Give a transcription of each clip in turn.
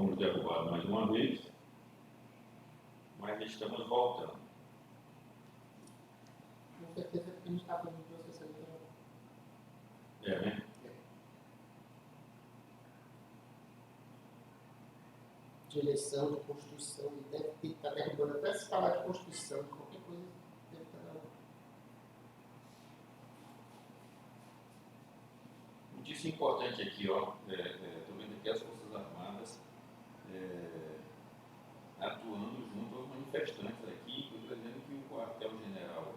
fomos derrubados mais uma vez, mas estamos voltando. Com certeza que a gente está falando de processo eleitoral. Né? De eleição, de Constituição, e deve ter que estar derrubando até se falar de Constituição, de qualquer coisa, deve estar derrubando. Notícia importante aqui, ó, estou vendo aqui as Forças Armadas atuando junto aos manifestantes aqui, estou dizendo que o quartel-general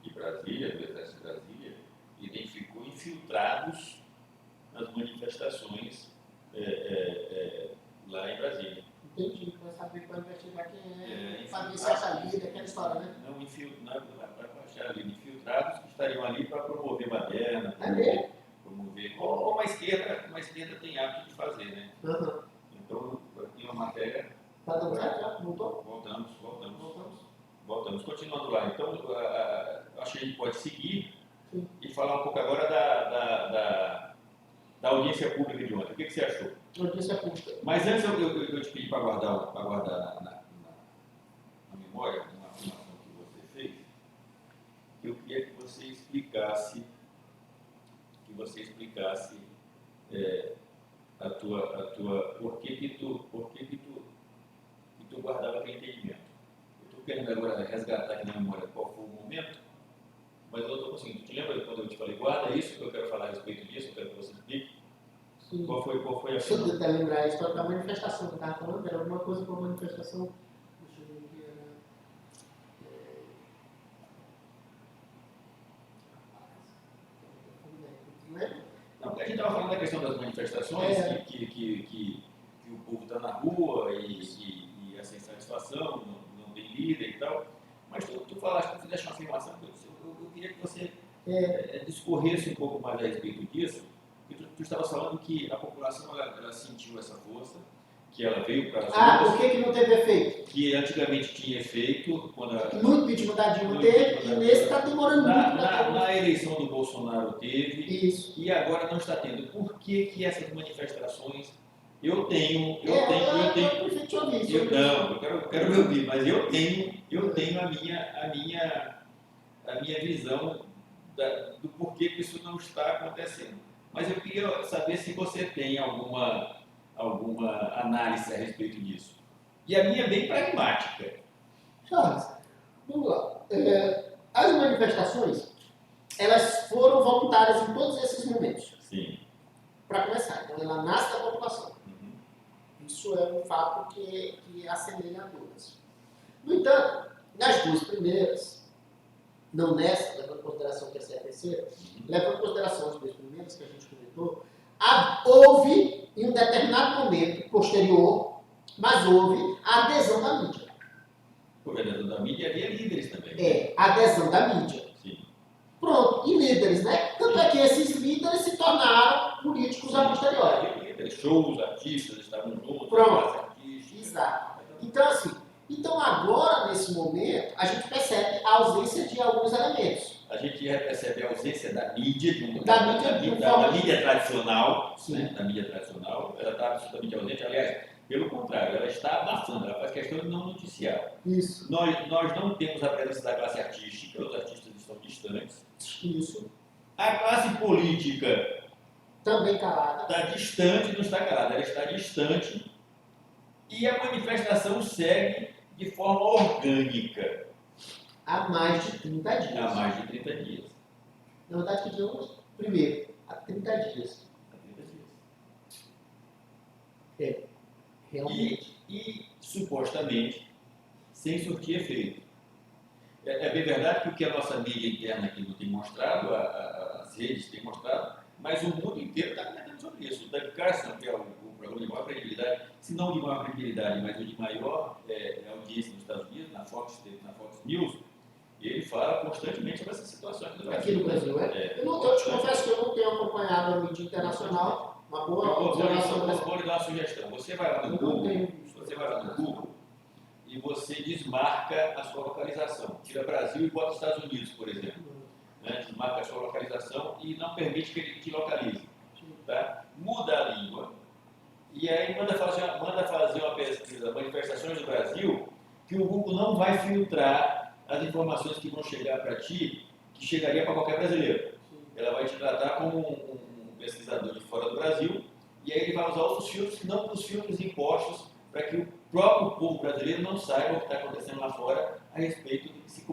de Brasília, do Exército de Brasília, identificou infiltrados nas manifestações lá em Brasília. Entendi, vai saber para investigar quem é, para ver se acha ali, aquela história, né? Não, para achar ali, infiltrados que estariam ali para promover baderna, promover, como a esquerda tem hábito de fazer, né? Uhum. Então, aqui uma matéria. Está dando certo? Já voltou? Voltamos. Continuando lá. Então, acho que a gente pode seguir. Sim. E falar um pouco agora da audiência pública de ontem. O que você achou? Audiência pública. Mas antes eu te pedi para guardar na memória uma afirmação que você fez. Eu queria que você explicasse a tua por que tu guardava aquele entendimento. Eu estou querendo agora resgatar aqui na memória qual foi o momento, mas eu não estou conseguindo. Tu te lembra quando eu te falei, guarda isso que eu quero falar a respeito disso, eu quero que você explique? Sim. Qual foi a Deixa eu tentar lembrar a história da manifestação que eu estava falando, era alguma coisa com a manifestação. Deixa eu ver o que era. Não lembro? Não, porque a gente estava falando da questão das manifestações, que o povo está na rua e essa insatisfação, não tem líder e tal. Mas tu falaste, tu fizeste uma afirmação, eu queria que você discorresse um pouco mais a respeito disso, porque tu estavas falando que a população ela sentiu essa força, que ela veio para as ruas. Por que não teve efeito? Que antigamente tinha efeito. No impeachment da Dilma teve, e nesse está demorando muito. Na eleição do Bolsonaro teve. Isso. E agora não está tendo. Por que essas manifestações... Eu tenho. Eu quero me ouvir, mas eu tenho a minha visão do porquê que isso não está acontecendo. Mas eu queria saber se você tem alguma análise a respeito disso. E a minha é bem pragmática. Charles, vamos lá. As manifestações, elas foram voluntárias em todos esses momentos. Sim. Para começar, então ela nasce da população. Isso é um fato que assemelha a todas. No entanto, nas duas primeiras, não nessa, levando em consideração que essa é a terceira, levando em consideração as duas primeiras que a gente comentou, houve, em um determinado momento posterior, mas houve a adesão da mídia. Por adesão da mídia havia líderes também. A adesão da mídia. Sim. Pronto, e líderes, né? Tanto é que esses líderes se tornaram políticos a posteriori. Shows, artistas estavam juntos. Pronto. Exato. Então agora, nesse momento, a gente percebe a ausência de alguns elementos. A gente percebe a ausência da mídia, da mídia tradicional. Sim. Né? Da mídia tradicional, ela está absolutamente ausente. Aliás, pelo contrário, ela está abafando, ela faz questão de não noticiar. Isso. Nós não temos a presença da classe artística, os artistas estão distantes. Isso. A classe política também calada. Está distante, não está calada, ela está distante e a manifestação segue de forma orgânica. Há mais de 30 dias. Há mais de 30 dias. Na verdade, que digamos, primeiro, há 30 dias. Há 30 dias. Realmente. E supostamente, sem surtir efeito. É bem verdade que o que a nossa mídia interna aqui não tem mostrado, as redes têm mostrado, mas o mundo inteiro está comentando sobre isso. O Doug Carson, que é o programa de maior credibilidade, se não de maior credibilidade, mas o de maior audiência nos Estados Unidos, na Fox News, ele fala constantemente sobre essa situação aqui no Brasil. Aqui no Brasil, eu te confesso que eu não tenho acompanhado a mídia internacional, uma boa observação. Vou lhe dar uma sugestão. Você vai lá no Google e você desmarca a sua localização. Tira Brasil e bota Estados Unidos, por exemplo. Né? Desmarca a sua localização e não permite que ele te localize. Tá? Muda a língua e aí manda fazer uma pesquisa, manifestações do Brasil, que o Google não vai filtrar as informações que vão chegar para ti, que chegaria para qualquer brasileiro. Ela vai te tratar como um pesquisador de fora do Brasil, e aí ele vai usar outros filtros, não os filtros impostos, para que o próprio povo brasileiro não saiba o que está acontecendo lá fora a respeito do que se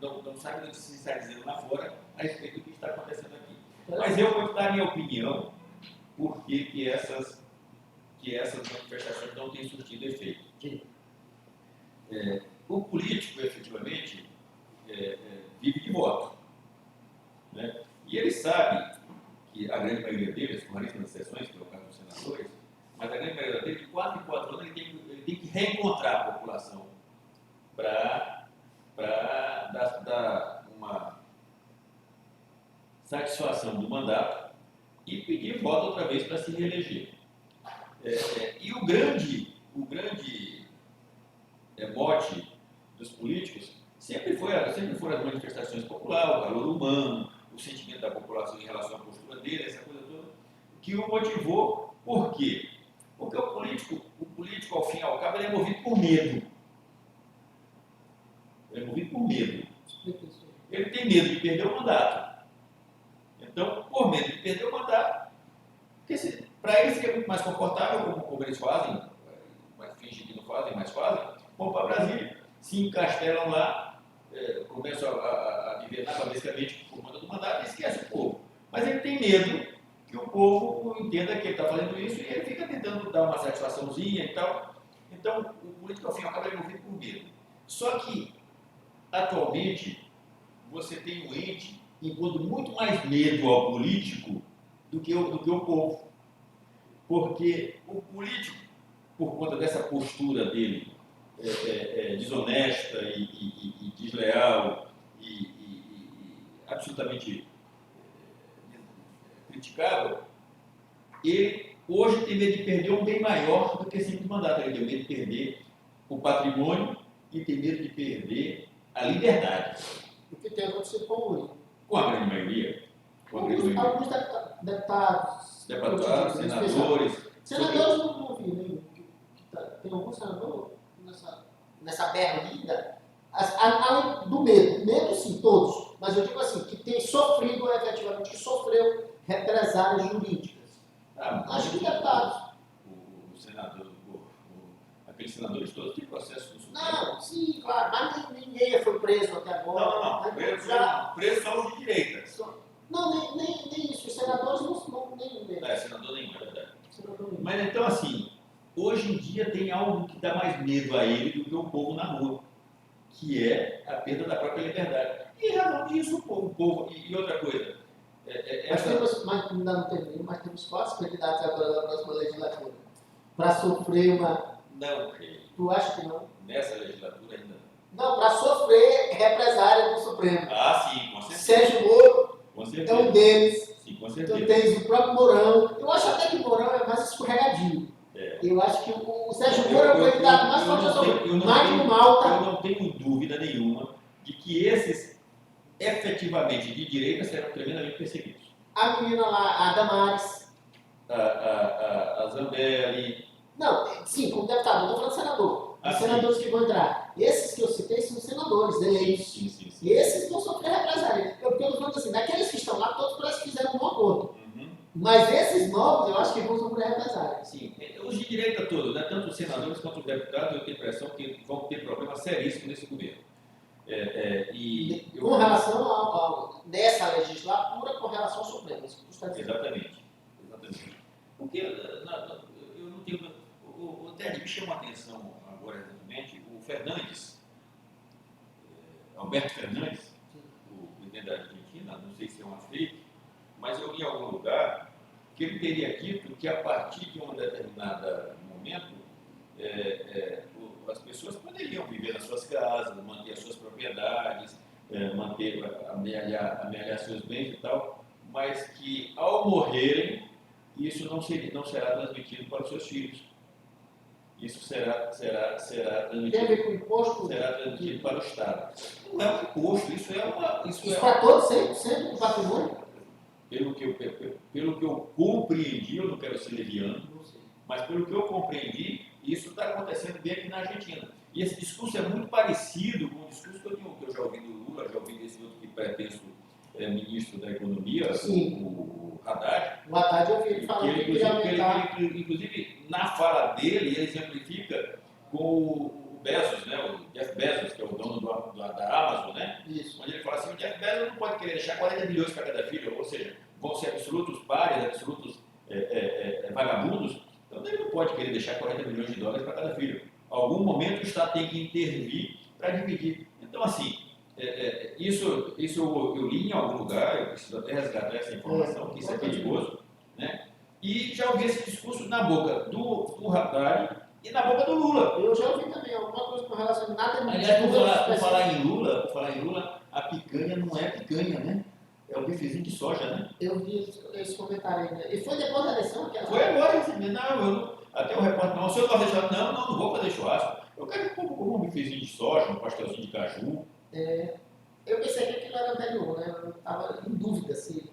não saiba do que se está dizendo lá fora a respeito do que está acontecendo aqui. Mas eu vou dar a minha opinião por que essas manifestações não têm surtido efeito. O político, efetivamente, vive de voto. Né? E ele sabe que a grande maioria deles, com raríssimas exceções, que é o caso dos senadores, mas a grande maioria deles, de 4 em 4 anos, ele tem que reencontrar a população para dar uma satisfação do mandato e pedir voto outra vez para se reeleger. E o grande mote dos políticos sempre foram as manifestações populares, o valor humano, o sentimento da população em relação à postura dele, essa coisa toda, que o motivou. Por quê? Porque o político, ao fim e ao cabo, ele é movido por medo. Ele é movido por medo. Ele tem medo de perder o mandato. Então, por medo de perder o mandato, para ele seria muito mais confortável, como eles fazem, mas fingem que não fazem, mas fazem, vão para Brasília, se encastelam lá, começam a viver basicamente por conta do mandato e esquece o povo. Mas ele tem medo que o povo entenda que ele está fazendo isso e ele fica tentando dar uma satisfaçãozinha e tal. Então, o político, ao fim e ao cabo, é movido por medo. Só que, atualmente, você tem um ente impondo muito mais medo ao político do que o povo. Porque o político, por conta dessa postura dele, desonesta e desleal e absolutamente criticável, ele hoje tem medo de perder um bem maior do que simples mandato. Ele tem medo de perder o patrimônio e tem medo de perder a liberdade. O que tem acontecido com o Uri? Com a grande maioria. Alguns deputados, senadores. Senadores não vi nenhum. Tem algum senador nessa berlinda, além do medo. Medo, sim, todos. Mas eu digo assim, que tem sofrido efetivamente, que sofreu represálias jurídicas. Acho que deputados. O senador, aqueles senadores todos têm processo no Supremo. Não, sim, claro, mas ninguém foi preso até agora. Não. Preso são os de direita. Não, nem isso. Os senadores não nem deles. Senador nenhum, é verdade. Senador nenhum. Mas então, assim, hoje em dia tem algo que dá mais medo a ele do que o povo na rua, que é a perda da própria liberdade. E em razão disso, o povo. E outra coisa. Ainda não terminei, mas temos 4 candidatos agora na próxima legislatura. Para sofrer uma. Não, creio. Tu acha que não? Nessa legislatura ainda não. Para sofrer represália do Supremo. Sim, com certeza. Sérgio Moro com certeza. é um deles. Sim, com certeza. Então tens o próprio Mourão. Eu acho até que o Mourão é mais escorregadio. Eu acho que o Sérgio Moro é o candidato mais forte a sofrer. Magno Malta. Eu não tenho dúvida nenhuma de que esses efetivamente de direita serão tremendamente perseguidos. A menina lá, a Damares. A Zambelli. Não, sim, como deputado, não estou falando senador. Os senadores que vão entrar. Esses que eu citei são senadores eleitos. Sim. E esses vão sofrer represália. Porque eu estou falando assim, daqueles que estão lá, todos parece que fizeram um bom acordo. Mas esses novos, eu acho que vão sofrer represália. Sim, os de direita todos, né? Tanto os senadores quanto os deputados, eu tenho a impressão que vão ter problemas seríssimos nesse governo. Com relação nessa legislatura, com relação ao Supremo. Exatamente. Porque eu não tenho. O Ted me chamou a atenção agora, exatamente, o Fernandes, Alberto Fernandes, o presidente da Argentina, não sei se é uma fake, mas eu li em algum lugar que ele teria dito que a partir de um determinado momento as pessoas poderiam viver nas suas casas, manter as suas propriedades, amealhar seus bens e tal, mas que ao morrerem isso não será transmitido para os seus filhos. Isso será transmitido para o Estado. Não é um imposto, isso é para todos, 100% do patrimônio? Pelo que eu compreendi, eu não quero ser leviano, Mas pelo que eu compreendi, isso está acontecendo bem aqui na Argentina. E esse discurso é muito parecido com o discurso que eu já ouvi do Lula, já ouvi desse outro que pretenso ministro da Economia, o Haddad. O Haddad eu vi ele falando que queria aumentar. Inclusive, na fala dele, ele exemplifica com o Bezos, né, o Jeff Bezos, que é o dono da Amazon, né? Isso. Onde ele fala assim, o Jeff Bezos não pode querer deixar 40 milhões para cada filho, ou seja, vão ser absolutos párias, absolutos vagabundos, então ele não pode querer deixar 40 milhões de dólares para cada filho. Em algum momento o Estado tem que intervir para dividir. Então, assim, isso eu li em algum lugar, eu preciso até resgatar essa informação, que isso é perigoso, né? E já ouvi esse discurso na boca do Haddad e na boca do Lula. Eu já ouvi também alguma coisa com relação a nada mais. Aliás, por falar em Lula, a picanha não é picanha, né? É o bifezinho de soja, né? Eu vi esse comentário aí, né? E foi depois da eleição? Foi agora, até o repórter, não, o senhor não vai fazer churrasco? Não vou fazer churrasco. Eu quero que como um bifezinho de soja, um pastelzinho de caju. Eu pensei que aquilo era anterior, né? Eu estava em dúvida se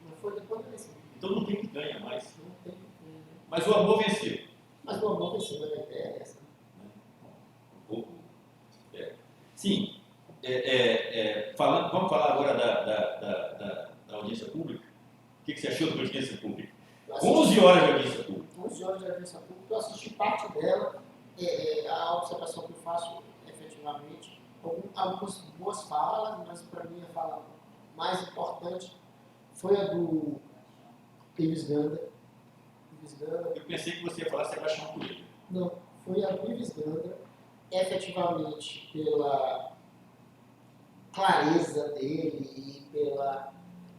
não foi depois da eleição. Então não tem picanha mais. Não tem picanha. Mas o amor venceu. Mas o amor venceu, a ideia é essa. Sim. Vamos falar agora da audiência pública. O que você achou da audiência pública? 11 horas de audiência pública. 11 horas de audiência pública. Eu assisti parte dela. A observação que eu faço, efetivamente, algumas boas falas, mas para mim a fala mais importante foi a do Ives Gandra. Eu pensei que você ia falar Sebastião Coelho. Não, foi a do Ives Gandra, efetivamente pela clareza dele e pela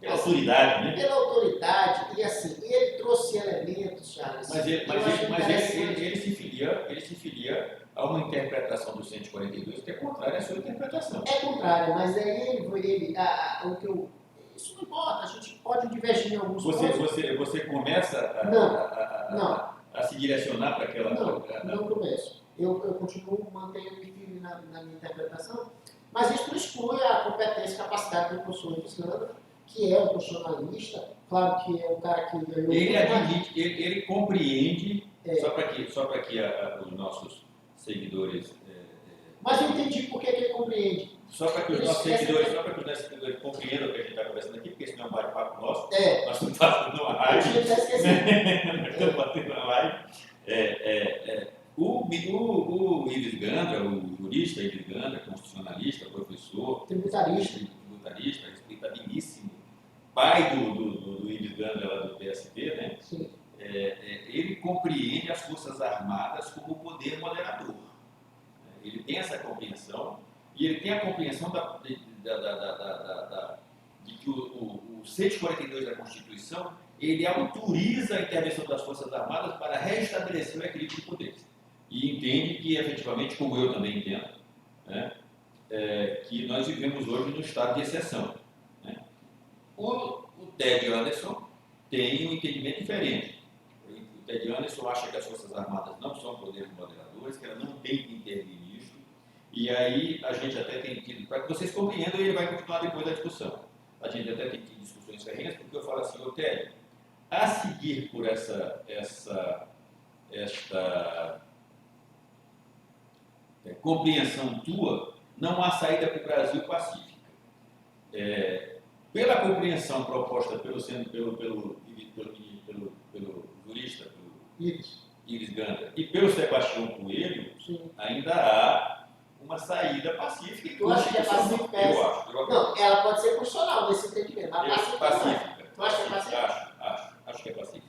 autoridade, né? Pela autoridade, e assim, ele trouxe elementos, Charles. Mas ele se filia a uma interpretação do 142 que é contrária à sua interpretação. É contrária, mas aí isso não importa, a gente pode divergir em alguns pontos. Você começa a se direcionar para aquela... Não começo. Eu continuo mantendo firme na minha interpretação, mas isso não exclui a competência e capacidade do professor Ives Gandra, que é um constitucionalista, claro que é um cara que ganhou... Ele admite, ele compreende, só para que os nossos seguidores... Mas eu entendi por que ele compreende. Só para que os nossos seguidores compreendam o que a gente está conversando aqui, porque isso não é um bate-papo nosso, nós estamos fazendo uma live. Nós estamos batendo uma live. O Ives Gandra, o jurista Ives Gandra, constitucionalista, professor, tributarista, respeitabilíssimo, pai do Ives Gandra lá do PSB, né? Sim. Ele compreende as Forças Armadas como poder moderador. Ele tem essa compreensão, e ele tem a compreensão de que o 142 da Constituição, ele autoriza a intervenção das Forças Armadas para restabelecer o equilíbrio de poderes. E entende que, efetivamente, como eu também entendo, né, que nós vivemos hoje no estado de exceção. Né? O Ted Anderson tem um entendimento diferente. O Ted Anderson acha que as Forças Armadas não são poderes moderadores, que ela não tem que intervir nisso. E aí a gente até tem tido, para que vocês compreendam, ele vai continuar depois da discussão. A gente até tem tido discussões ferrenhas, porque eu falo assim, ô Ted, a seguir por esta compreensão tua, não há saída para o Brasil pacífica. Pela compreensão proposta pelo jurista, pelo Ives Gandra, e pelo Sebastião Coelho, sim, ainda há uma saída pacífica. Eu acho que é pacífica. Eu acho. Não, ela pode ser constitucional nesse entendimento, mas pacífica. Tu acha que é pacífica? Acho que é pacífica.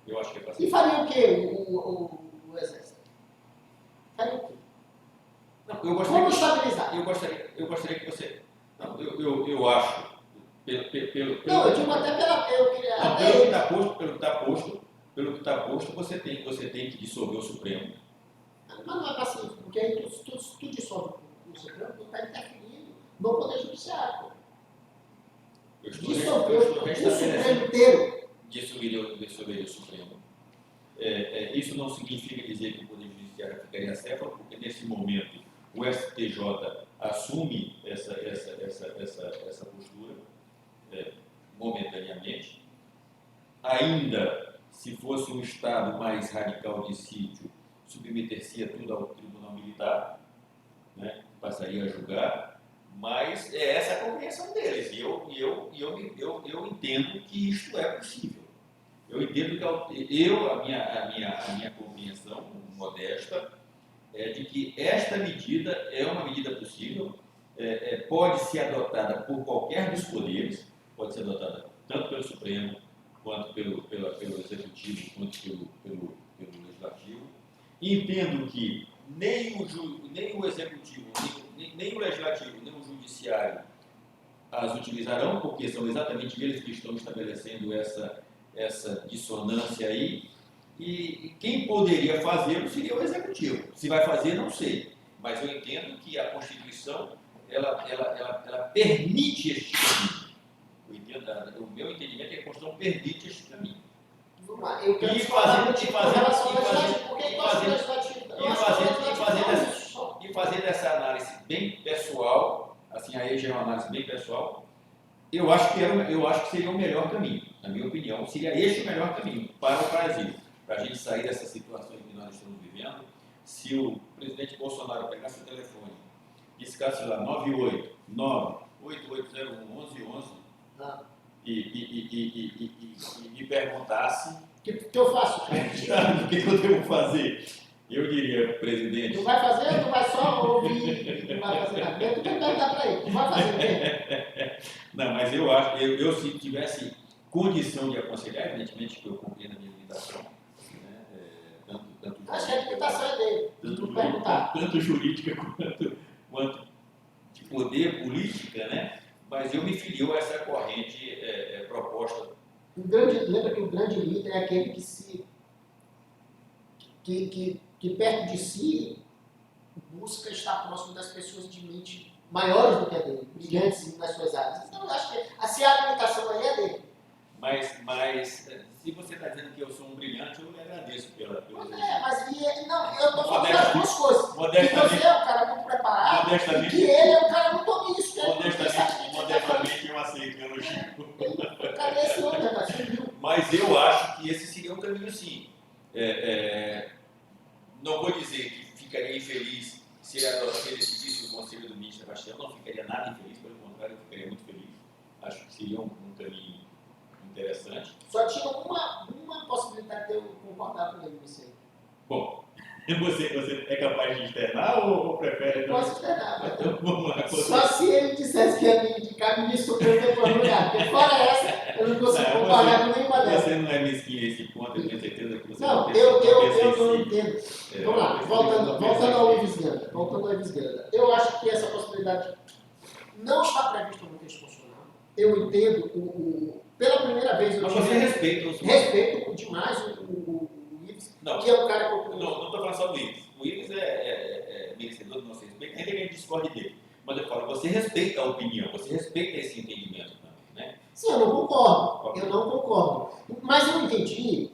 Eu acho que é E pacífica. faria o quê o Exército? Faria o quê? Não, Como estabilizar? Eu gostaria que você... Não, eu acho... Não, eu digo até pela... Pelo que está posto, você tem que dissolver o Supremo. Mas não é pacífico, porque aí tu dissolve o Supremo, tu está interferindo no Poder Judiciário. Dissolver o Supremo inteiro. Dissolver o Supremo. Isso não significa dizer que o Poder Judiciário ficaria acéfalo, porque nesse momento o STJ assume essa postura momentaneamente. Ainda se fosse um Estado mais radical de sítio, submeter-se tudo ao Tribunal Militar, né? Passaria a julgar, mas é essa a compreensão deles. E eu entendo que isto é possível. Eu entendo que a minha compreensão modesta é de que esta medida é uma medida possível, pode ser adotada por qualquer dos poderes, pode ser adotada tanto pelo Supremo, quanto pelo Executivo, quanto pelo Legislativo. Entendo que nem o Executivo, nem o Legislativo, nem o Judiciário as utilizarão, porque são exatamente eles que estão estabelecendo essa dissonância aí, e quem poderia fazê-lo seria o Executivo. Se vai fazer, não sei, mas eu entendo que a Constituição ela permite este caminho. O meu entendimento é que a Constituição permite este caminho. Vamos lá, eu quero falar com relação ao legislativo, porque e fazendo essa análise bem pessoal, assim, aí já é uma análise bem pessoal, eu acho que seria o melhor caminho. Na minha opinião, seria este o melhor caminho para o Brasil, para a gente sair dessa situação que nós estamos vivendo. Se o presidente Bolsonaro pegasse o telefone, discasse lá 989-8801-1111 e me perguntasse o que eu faço? O que eu devo fazer? Eu diria, presidente... Tu vai fazer ou tu vai só ouvir? Não vai fazer nada. Tu tem que perguntar para ele. Tu vai fazer o quê? Não, mas eu acho, eu se tivesse condição de aconselhar, evidentemente que eu compreendo a minha limitação, né? Acho que a limitação é dele. Tu perguntar. Tanto jurídica quanto de poder, política, né? Mas eu me filio a essa corrente proposta. Lembra que o grande líder é aquele que perto de si busca estar próximo das pessoas de mente maiores do que a dele, brilhantes nas suas áreas. Então, eu acho que se a limitação aí é dele. Mas se você está dizendo que eu sou um brilhante, eu lhe agradeço pela não, eu estou falando das duas coisas. Que você é um cara muito preparado e que ele é um cara muito omisso. Modestamente eu aceito o elogio. Cadê esse outro, rapaz? Mas eu acho que esse seria um caminho, sim. Não vou dizer que ficaria infeliz se ele decidisse o Conselho do Ministro Sebastião, não ficaria nada infeliz, pelo contrário, eu ficaria muito feliz. Acho que seria um caminho interessante. Só tinha uma possibilidade de eu concordar com ele, você. Bom, você é capaz de externar ou prefere não? Posso externar. Então vamos lá. Só se ele dissesse que ia me indicar ministro Supremo depois do lugar. Porque fora essa, eu não consigo concordar com nenhuma delas. Você não é mesquinho a esse ponto, eu tenho certeza que você não. Eu não entendo. Vamos lá, voltando ao Ives Ganda. Eu acho que essa possibilidade não está prevista no texto constitucional. Eu entendo pela primeira vez... Mas você respeita o senhor? Respeito demais o Ives, que é um cara que eu... Não estou falando só do Ives. O Ives é merecedor do nosso respeito, ainda que a gente discorde dele. Mas eu falo, você respeita a opinião, você respeita esse entendimento também, né? Sim, eu não concordo. Mas eu entendi,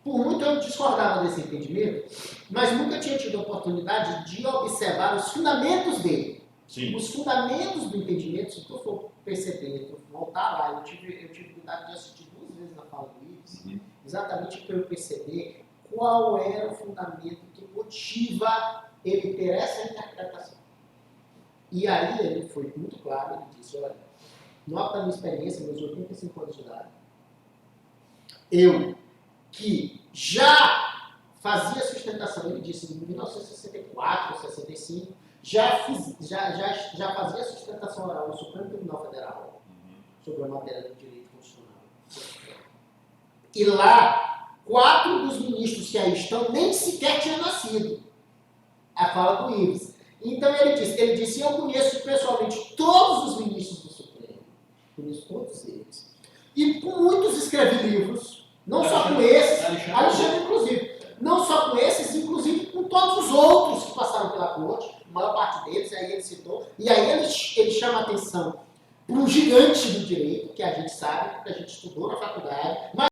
por muito eu discordava desse entendimento, mas nunca tinha tido a oportunidade de observar os fundamentos dele. Sim. Os fundamentos do entendimento, se tu for perceber, tu voltar lá, eu tive cuidado de assistir 2 vezes na fala do Ives, exatamente para eu perceber qual era o fundamento que motiva ele ter essa interpretação. E aí ele foi muito claro, ele disse, olha, nota da minha experiência, meus 85 anos de idade, eu que já fazia sustentação, ele disse em 1964, 65, já fazia sustentação oral no Supremo Tribunal Federal sobre a matéria do direito constitucional. E lá, 4 dos ministros que aí estão nem sequer tinham nascido. A fala do Ives. Então ele disse, eu conheço pessoalmente todos os ministros do Supremo, conheço todos eles, e com muitos escrevi livros, não só com esses, Alexandre inclusive, não só com esses, inclusive com todos os outros que passaram pela corte, a maior parte deles, aí ele citou, e aí ele chama a atenção para um gigante do direito, que a gente sabe, que a gente estudou na faculdade, mas